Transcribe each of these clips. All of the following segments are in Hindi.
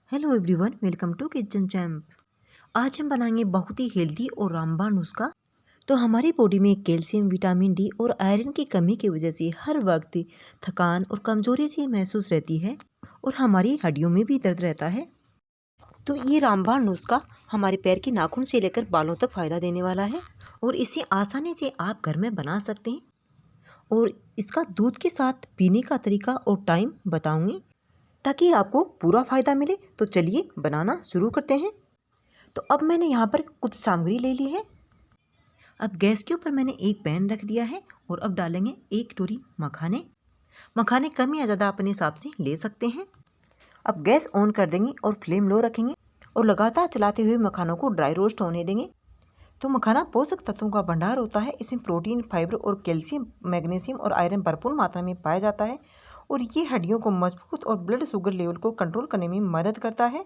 Hello everyone, welcome to Kitchen Champ. आज हम बनाएंगे बहुत ही हेल्दी और रामबाण नुस्खा। तो हमारी बॉडी में कैल्शियम, विटामिन डी और आयरन की कमी की वजह से हर वक्त थकान और कमजोरी सी महसूस रहती है और हमारी हड्डियों में भी दर्द रहता है। तो ये रामबाण नुस्खा हमारे पैर के नाखून से लेकर बालों तक फ़ायदा देने वाला है और इसे आसानी से आप घर में बना सकते हैं। और इसका दूध के साथ पीने का तरीका और टाइम बताऊंगी ताकि आपको पूरा फ़ायदा मिले। तो चलिए बनाना शुरू करते हैं। तो अब मैंने यहाँ पर कुछ सामग्री ले ली है। अब गैस के ऊपर मैंने एक पैन रख दिया है और अब डालेंगे एक कटोरी मखाने। मखाने कम या ज़्यादा अपने हिसाब से ले सकते हैं। अब गैस ऑन कर देंगे और फ्लेम लो रखेंगे और लगातार चलाते हुए मखानों को ड्राई रोस्ट होने देंगे। तो मखाना पोषक तत्वों का भंडार होता है। इसमें प्रोटीन, फाइबर और कैल्शियम, मैग्नीशियम और आयरन भरपूर मात्रा में पाया जाता है और ये हड्डियों को मजबूत और ब्लड शुगर लेवल को कंट्रोल करने में मदद करता है।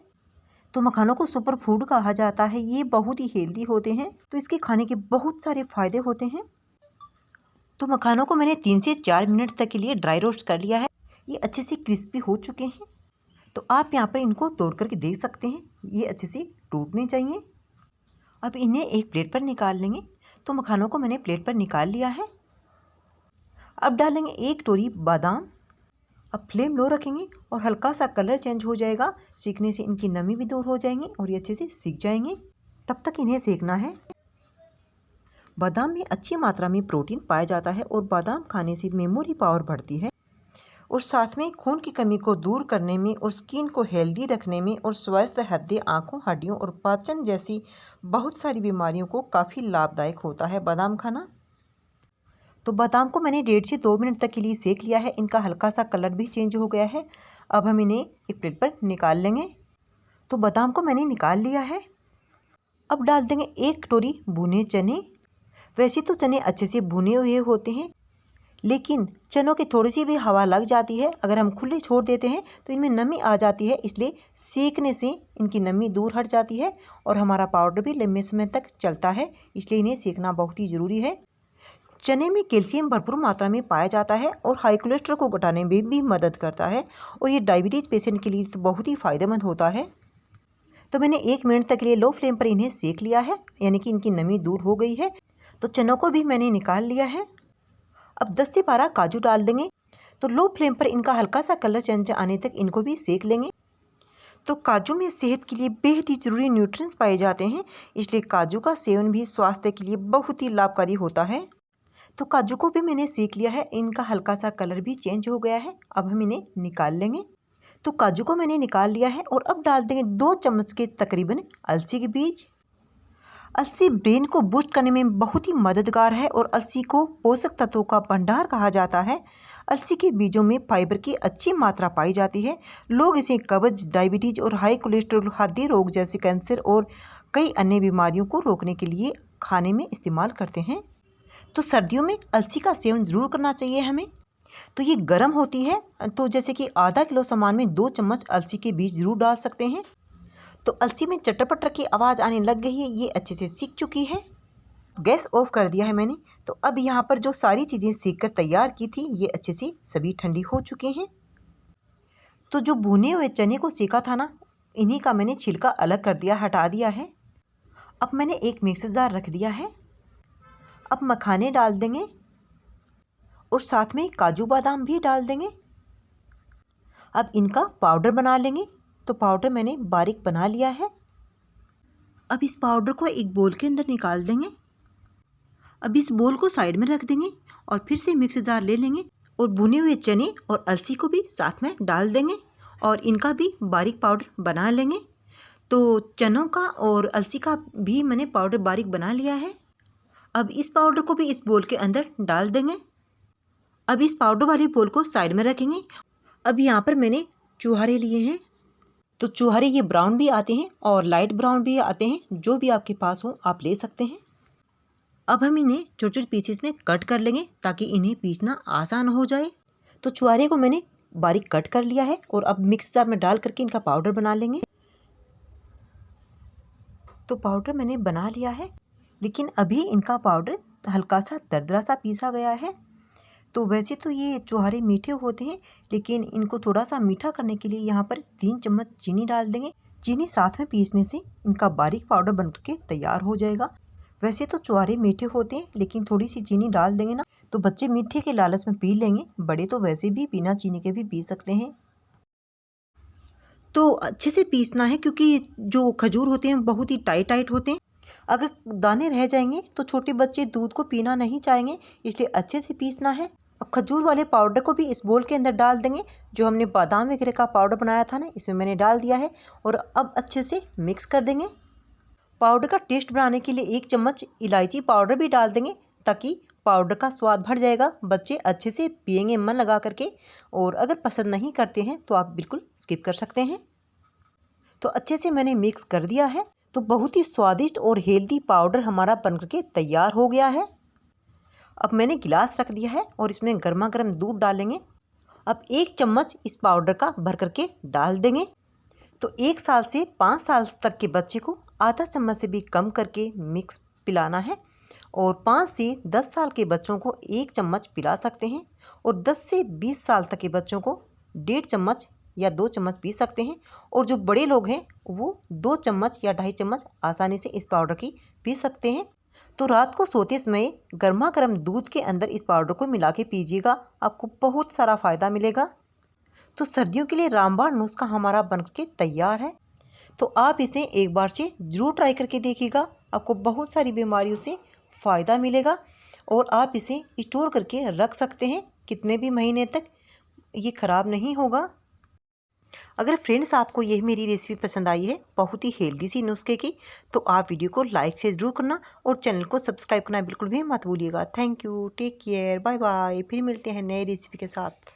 तो मखानों को सुपर फूड कहा जाता है। ये बहुत ही हेल्दी होते हैं, तो इसके खाने के बहुत सारे फायदे होते हैं। तो मखानों को मैंने 3 से 4 मिनट तक के लिए ड्राई रोस्ट कर लिया है। ये अच्छे से क्रिस्पी हो चुके हैं। तो आप यहाँ पर इनको तोड़ करके देख सकते हैं, ये अच्छे से टूटने चाहिए। अब इन्हें एक प्लेट पर निकाल लेंगे। तो मखानों को मैंने प्लेट पर निकाल लिया है। अब डालेंगे एक कटोरी बादाम। अब फ्लेम लो रखेंगे और हल्का सा कलर चेंज हो जाएगा। सीखने से इनकी नमी भी दूर हो जाएंगी और ये अच्छे से सीख जाएंगे। तब तक इन्हें सेकना है। बादाम में अच्छी मात्रा में प्रोटीन पाया जाता है और बादाम खाने से मेमोरी पावर बढ़ती है और साथ में खून की कमी को दूर करने में और स्किन को हेल्दी रखने में और स्वस्थ हृदय, आँखों, हड्डियों और पाचन जैसी बहुत सारी बीमारियों को काफ़ी लाभदायक होता है बादाम खाना। तो बादाम को मैंने 1.5 से 2 मिनट तक के लिए सेक लिया है। इनका हल्का सा कलर भी चेंज हो गया है। अब हम इन्हें एक प्लेट पर निकाल लेंगे। तो बादाम को मैंने निकाल लिया है। अब डाल देंगे एक कटोरी भुने चने। वैसे तो चने अच्छे से भुने हुए होते हैं, लेकिन चनों की थोड़ी सी भी हवा लग जाती है, अगर हम खुले छोड़ देते हैं तो इनमें नमी आ जाती है। इसलिए सेकने से इनकी नमी दूर हट जाती है और हमारा पाउडर भी लंबे समय तक चलता है। इसलिए इन्हें सेकना बहुत ही ज़रूरी है। चने में कैल्शियम भरपूर मात्रा में पाया जाता है और हाई कोलेस्ट्रॉल को घटाने में भी मदद करता है और ये डायबिटीज़ पेशेंट के लिए तो बहुत ही फ़ायदेमंद होता है। तो मैंने 1 मिनट तक के लिए लो फ्लेम पर इन्हें सेक लिया है, यानी कि इनकी नमी दूर हो गई है। तो चनों को भी मैंने निकाल लिया है। अब 10 से 12 काजू डाल देंगे। तो लो फ्लेम पर इनका हल्का सा कलर चेंज आने तक इनको भी सेक लेंगे। तो काजू में सेहत के लिए बेहद ही ज़रूरी न्यूट्रिएंट्स पाए जाते हैं, इसलिए काजू का सेवन भी स्वास्थ्य के लिए बहुत ही लाभकारी होता है। तो काजू को भी मैंने सेक लिया है। इनका हल्का सा कलर भी चेंज हो गया है। अब हम इन्हें निकाल लेंगे। तो काजू को मैंने निकाल लिया है और अब डाल देंगे 2 चम्मच के तकरीबन अलसी के बीज। अलसी ब्रेन को बूस्ट करने में बहुत ही मददगार है और अलसी को पोषक तत्वों का भंडार कहा जाता है। अलसी के बीजों में फाइबर की अच्छी मात्रा पाई जाती है। लोग इसे कब्ज, डायबिटीज़ और हाई कोलेस्ट्रॉल, हृदय रोग जैसे कैंसर और कई अन्य बीमारियों को रोकने के लिए खाने में इस्तेमाल करते हैं। तो सर्दियों में अलसी का सेवन ज़रूर करना चाहिए हमें। तो ये गर्म होती है, तो जैसे कि आधा किलो सामान में 2 चम्मच अलसी के बीज ज़रूर डाल सकते हैं। तो अलसी में चटर-पटर की आवाज़ आने लग गई है। ये अच्छे से सीख चुकी है। गैस ऑफ कर दिया है मैंने। तो अब यहाँ पर जो सारी चीज़ें सीख कर तैयार की थी, ये अच्छे से सभी ठंडी हो चुकी हैं। तो जो भुने हुए चने को सेका था ना, इन्हीं का मैंने छिलका अलग कर दिया, हटा दिया है। अब मैंने एक मिक्सर जार रख दिया है। अब मखाने डाल देंगे और साथ में काजू बादाम भी डाल देंगे। अब इनका पाउडर बना लेंगे। तो पाउडर मैंने बारीक बना लिया है। अब इस पाउडर को एक बोल के अंदर निकाल देंगे। अब इस बोल को साइड में रख देंगे और फिर से मिक्सर जार ले लेंगे और भुने हुए चने और अलसी को भी साथ में डाल देंगे और इनका भी बारीक पाउडर बना लेंगे। तो चनों का और अलसी का भी मैंने पाउडर बारीक बना लिया है। अब इस पाउडर को भी इस बोल के अंदर डाल देंगे। अब इस पाउडर वाली बोल को साइड में रखेंगे। अब यहाँ पर मैंने चुहारे लिए हैं। तो चुहारे ये ब्राउन भी आते हैं और लाइट ब्राउन भी आते हैं, जो भी आपके पास हो आप ले सकते हैं। अब हम इन्हें छोटे छोटे पीसेस में कट कर लेंगे ताकि इन्हें पीसना आसान हो जाए। तो चुहारे को मैंने बारीक कट कर लिया है और अब मिक्सर जार में डाल करके इनका पाउडर बना लेंगे। तो पाउडर मैंने बना लिया है, लेकिन अभी इनका पाउडर हल्का सा दरदरा सा पीसा गया है। तो वैसे तो ये चुहारे मीठे होते हैं, लेकिन इनको थोड़ा सा मीठा करने के लिए यहाँ पर 3 चम्मच चीनी डाल देंगे। चीनी साथ में पीसने से इनका बारीक पाउडर बन के तैयार हो जाएगा। वैसे तो चुहारे मीठे होते हैं, लेकिन थोड़ी सी चीनी डाल देंगे ना तो बच्चे मीठे के लालच में पी लेंगे। बड़े तो वैसे भी बिना चीनी के भी पी सकते हैं। तो अच्छे से पीसना है, क्योंकि जो खजूर होते हैं बहुत ही टाइट होते हैं। अगर दाने रह जाएंगे तो छोटे बच्चे दूध को पीना नहीं चाहेंगे, इसलिए अच्छे से पीसना है। और खजूर वाले पाउडर को भी इस बोल के अंदर डाल देंगे। जो हमने बादाम वगैरह का पाउडर बनाया था ना, इसमें मैंने डाल दिया है और अब अच्छे से मिक्स कर देंगे। पाउडर का टेस्ट बनाने के लिए 1 चम्मच इलायची पाउडर भी डाल देंगे, ताकि पाउडर का स्वाद बढ़ जाएगा। बच्चे अच्छे से पिएंगे मन लगा करके। और अगर पसंद नहीं करते हैं तो आप बिल्कुल स्किप कर सकते हैं। तो अच्छे से मैंने मिक्स कर दिया है। तो बहुत ही स्वादिष्ट और हेल्दी पाउडर हमारा बन करके तैयार हो गया है। अब मैंने गिलास रख दिया है और इसमें गर्मा गर्म दूध डालेंगे। अब 1 चम्मच इस पाउडर का भर करके डाल देंगे। तो 1 साल से 5 साल तक के बच्चे को आधा चम्मच से भी कम करके मिक्स पिलाना है। और 5 से 10 साल के बच्चों को 1 चम्मच पिला सकते हैं। और 10 से 20 साल तक के बच्चों को 1.5 चम्मच या 2 चम्मच पी सकते हैं। और जो बड़े लोग हैं वो 2 चम्मच या 2.5 चम्मच आसानी से इस पाउडर की पी सकते हैं। तो रात को सोते समय गर्मा गर्म दूध के अंदर इस पाउडर को मिला के पीजिएगा, आपको बहुत सारा फ़ायदा मिलेगा। तो सर्दियों के लिए रामबाण नुस्खा हमारा बन के तैयार है। तो आप इसे एक बार से ज़रूर ट्राई करके देखिएगा, आपको बहुत सारी बीमारियों से फ़ायदा मिलेगा। और आप इसे स्टोर करके रख सकते हैं कितने भी महीने तक, ये ख़राब नहीं होगा। अगर फ्रेंड्स आपको यह मेरी रेसिपी पसंद आई है, बहुत ही हेल्दी सी नुस्खे की, तो आप वीडियो को लाइक से ज़रूर करना और चैनल को सब्सक्राइब करना बिल्कुल भी मत भूलिएगा। Thank you, take care, bye bye. फिर मिलते हैं नए रेसिपी के साथ।